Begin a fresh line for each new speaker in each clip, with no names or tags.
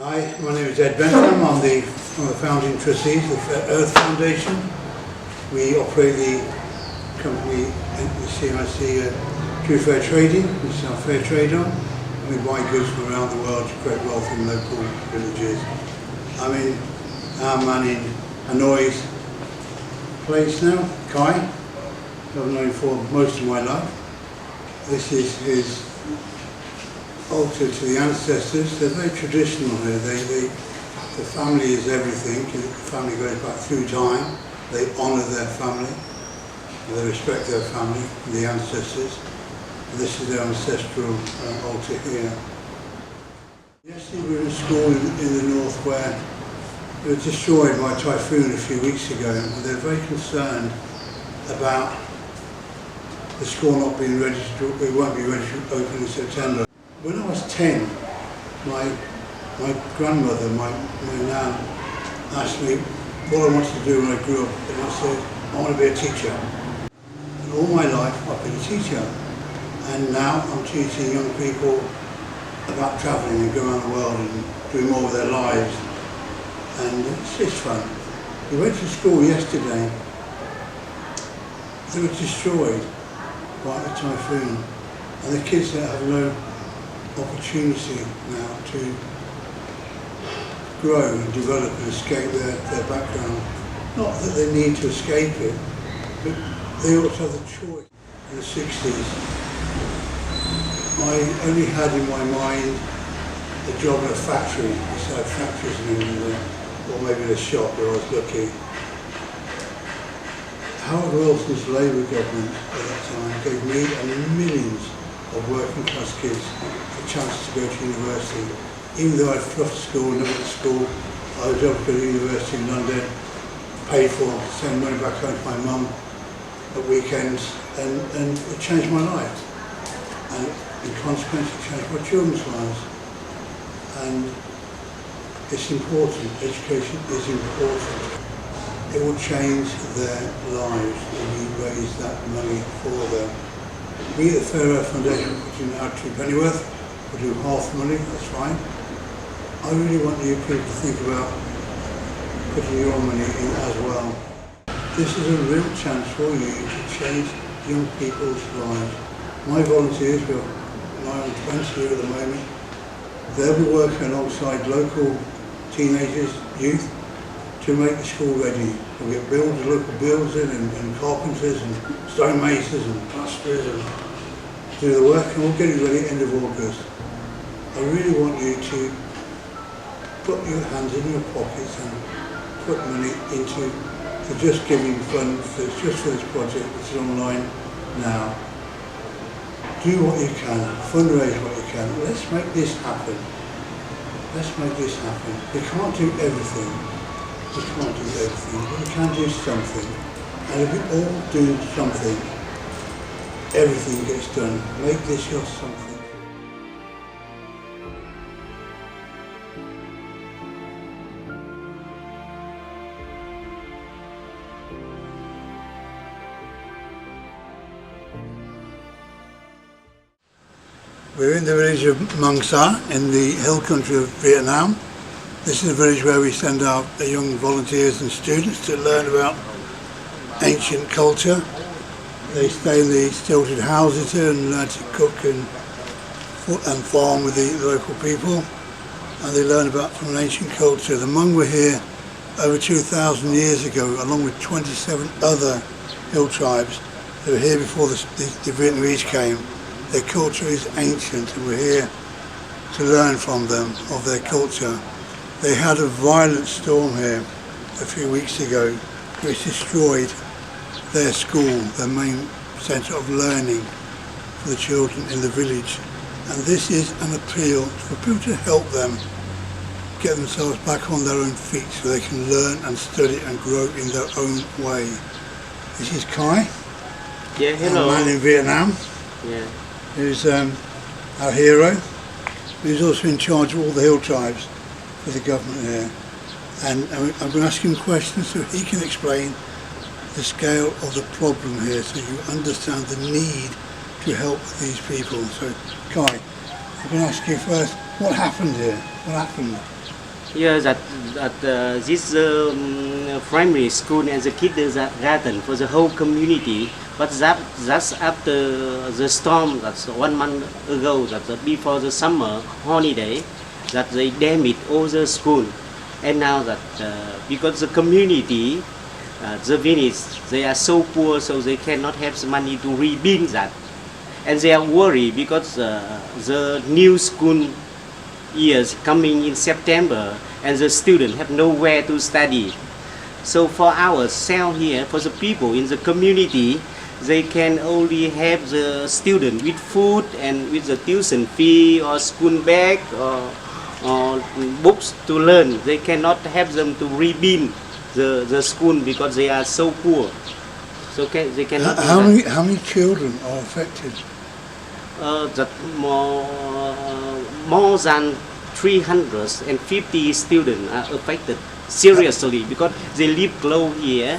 Hi, my name is Ed Bentham. I'm the founding trustees of Earth Foundation. We operate the company, the CIC True Fair Trading, which is our fair trade on, and we buy goods from around the world to create wealth in local villages. I'm in Hanoi's place now, Kai, who I've known for most of my life. This is his altar to the ancestors. They're very traditional here. The family is everything. The family goes back through time. They honour their family. They respect their family, the ancestors. And this is their ancestral altar here. Yesterday we were in a school in the north where it was destroyed by a typhoon a few weeks ago, and they're very concerned about the school not being ready to, it won't be ready to open in September. When I was 10, my grandmother, my nan, asked me what I wanted to do when I grew up, and I said, I want to be a teacher. And all my life I've been a teacher, and now I'm teaching young people about travelling and going around the world and doing more with their lives, and it's just fun. We went to school yesterday. They were destroyed by a typhoon, and the kids that have no opportunity now to grow and develop and escape their background. Not that they need to escape it, but they ought to have the choice. In the 60s, I only had in my mind a job in a factory, beside factories in England, or maybe in a shop where I was lucky. Howard Wilson's Labour government at that time gave me and millions of working class kids the chance to go to university. Even though I fluffed school, never went to school, I was able to go to university in London, paid for, send money back home to my mum at weekends, and it changed my life. And in consequence it changed my children's lives. And it's important, education is important. It will change their lives when you raise that money for them. We at the Fair Earth Foundation put in our £2 Pennyworth. We'll do half the money, that's fine. I really want you people to think about putting your money in as well. This is a real chance for you to change young people's lives. My volunteers, we have 20 here at the moment, they'll be working alongside local teenagers, youth, to make the school ready. We'll get builders, local builders and carpenters and stonemasons and plasterers and do the work, and we'll get it ready at the end of August. I really want you to put your hands in your pockets and put money into the Just Giving Fund that's just for this project, which is online now. Do what you can, fundraise what you can. Let's make this happen. Let's make this happen. We can't do everything. We can't do everything, but we can do something. And if we all do something, everything gets done. Make this your something. We're in the village of Muong in the hill country of Vietnam. This is a village where we send our young volunteers and students to learn about ancient culture. They stay in the stilted houses here and learn to cook and farm with the local people, and they learn about from an ancient culture. The Muong were here over 2,000 years ago, along with 27 other hill tribes that were here before the Vietnamese came. Their culture is ancient, and we're here to learn from them, of their culture. They had a violent storm here a few weeks ago which destroyed their school, their main centre of learning for the children in the village. And this is an appeal for people to help them get themselves back on their own feet so they can learn and study and grow in their own way. This is Kai,
yeah, hello.
A man in Vietnam,
yeah,
who's our hero. He's also in charge of all the hill tribes for the government here. And I'm going to ask him questions so he can explain the scale of the problem here, so you understand the need to help these people. So, Kai, I'm going to ask you first, what happened here? What happened?
Yeah, that this primary school and the kindergarten for the whole community. But that's after the storm. That's 1 month ago. That before the summer holiday, that they damaged all the school, and now that because the community, the village, they are so poor, so they cannot have the money to rebuild that, and they are worried because the new school years coming in September, and the students have nowhere to study. So for ourselves here, for the people in the community, they can only have the student with food and with the tuition fee or school bag or books to learn. They cannot have them to rebuild the school because they are so poor. So they cannot.
How many children are affected?
That more than 350 students are affected seriously because they live close here.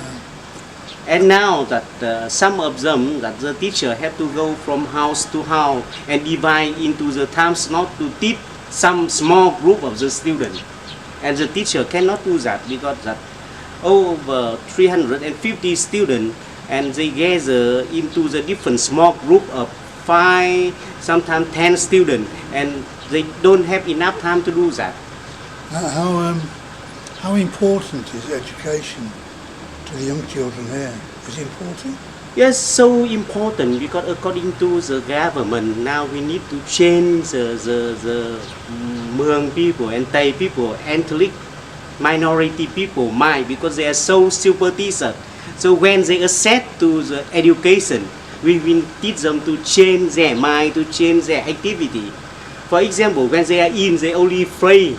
And now that some of them, that the teacher have to go from house to house and divide into the time slot to teach some small group of the students. And the teacher cannot do that because that over 350 students, and they gather into the different small group of 5, sometimes 10 students, and they don't have enough time to do that.
How important is education to the young children here? Is it important?
Yes, so important because according to the government, now we need to change the Muong people and Thai people, ethnic minority people mind because they are so superstitious. So when they accept to the education, we will teach them to change their mind, to change their activity. For example, when they are in, they only pray,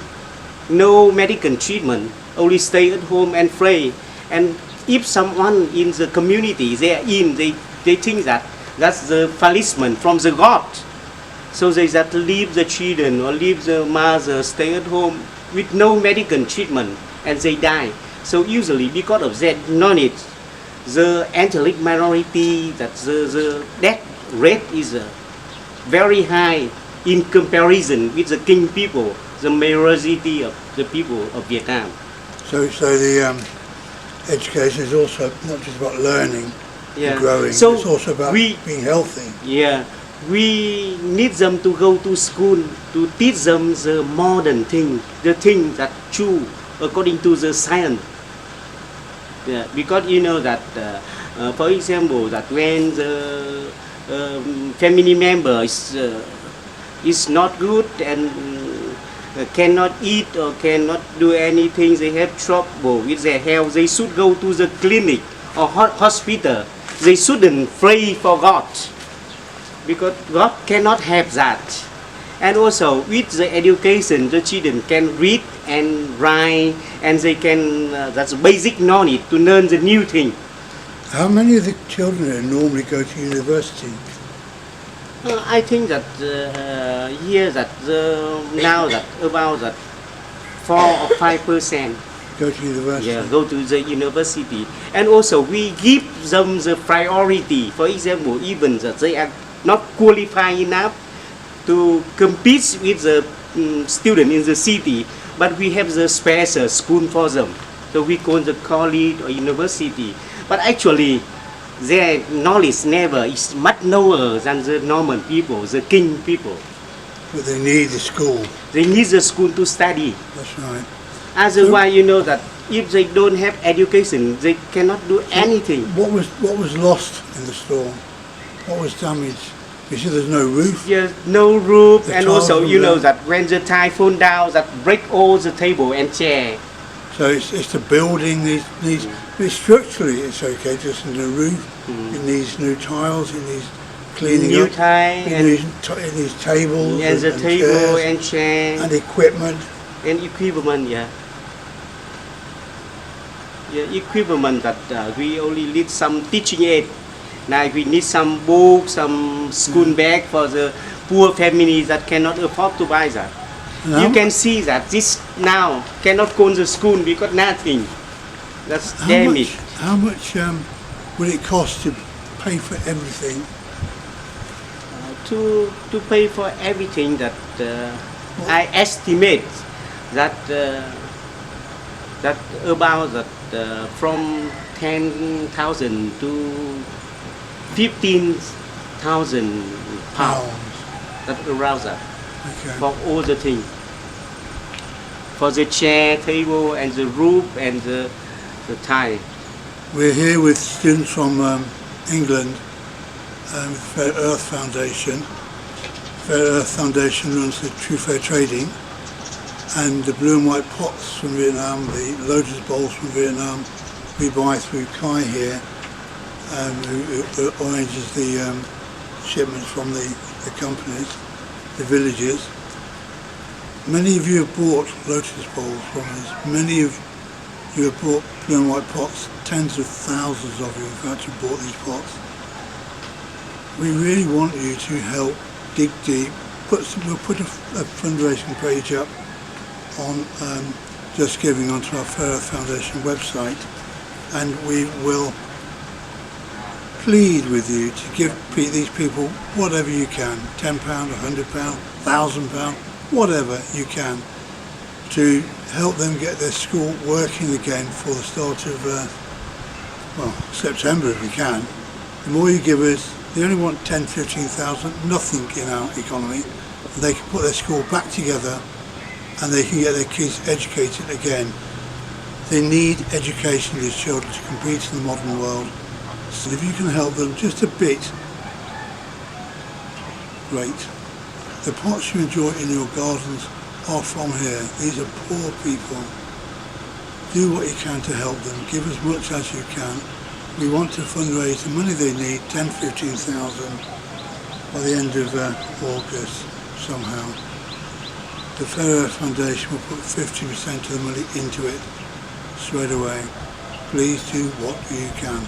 no medical treatment, only stay at home and pray. And if someone in the community, they are in, they think that that's the punishment from the God. So they just leave the children or leave the mother, stay at home with no medical treatment, and they die. So usually because of that knowledge, the ethnic minority, that the death rate is very high in comparison with the king people, the majority of the people of Vietnam.
So the education is also not just about learning and growing,
so
it's also about being healthy.
Yeah, we need them to go to school to teach them the modern thing, the thing that true according to the science. Yeah, because you know that, for example, that when the family member is not good and cannot eat or cannot do anything, they have trouble with their health, they should go to the clinic or hospital. They shouldn't pray for God because God cannot have that. And also with the education, the children can read and write, and they can, that's basic knowledge to learn the new thing.
How many of the children here normally go to university?
I think that here that now that about that 4 or 5%
go to university.
Yeah, go to the university, and also we give them the priority. For example, even that they are not qualified enough to compete with the student in the city, but we have the special school for them. So we call the college or university. But actually, their knowledge never is much lower than the normal people, the king people.
But they need the school.
They need the school to study.
That's right.
Otherwise, you know that if they don't have education, they cannot do anything.
What was lost in the storm? What was damaged? You see, there's no roof.
Yes, no roof,
The
and
tiles
also
were
you know
down.
that when the typhoon down, that break all the table and chair.
So it's the building needs structurally it's okay, just in the roof. It needs new tiles. It needs cleaning
New
up.
tile
It
and
needs tables
and the table
chairs
and chair
and equipment.
and equipment. Yeah, equipment that we only need some teaching aid. Now we need some books, some school bag for the poor families that cannot afford to buy that.
And
You can see that this now cannot go to school because nothing. That's damaged.
How much will it cost to pay for everything?
To pay for everything that I estimate that that about that from 10,000 to 15,000 pounds. That around that
Okay.
for all the things. For the chair, table, and the roof and the tile.
We're here with students from England with Fair Earth Foundation. Fair Earth Foundation runs the True Fair Trading, and the blue and white pots from Vietnam, the lotus bowls from Vietnam, we buy through Kai here, who arranges the shipments from the companies, the villages. Many of you have bought lotus bowls from us. Many of you have bought blue and white pots. Tens of thousands of you have actually bought these pots. We really want you to help dig deep. We'll put a fundraising page up on Just Giving onto our Fair Earth Foundation website, and we will plead with you to give these people whatever you can, £10, £100, £1,000, whatever you can, to help them get their school working again for the start of September if we can. The more you give us, they only want 10, 15,000, nothing in our economy. They can put their school back together and they can get their kids educated again. They need education, these children, to compete in the modern world. So if you can help them just a bit, great. The pots you enjoy in your gardens are from here. These are poor people. Do what you can to help them. Give as much as you can. We want to fundraise the money they need, 10, 15,000, by the end of August somehow. The Fair Earth Foundation will put 50% of the money into it straight away. Please do what you can.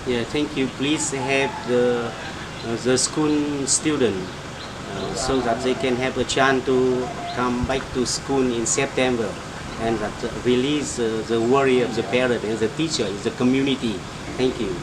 Yeah, thank you. Please have the school student so that they can have a chance to come back to school in September, and that release the worry of the parent and the teacher in the community. Thank you.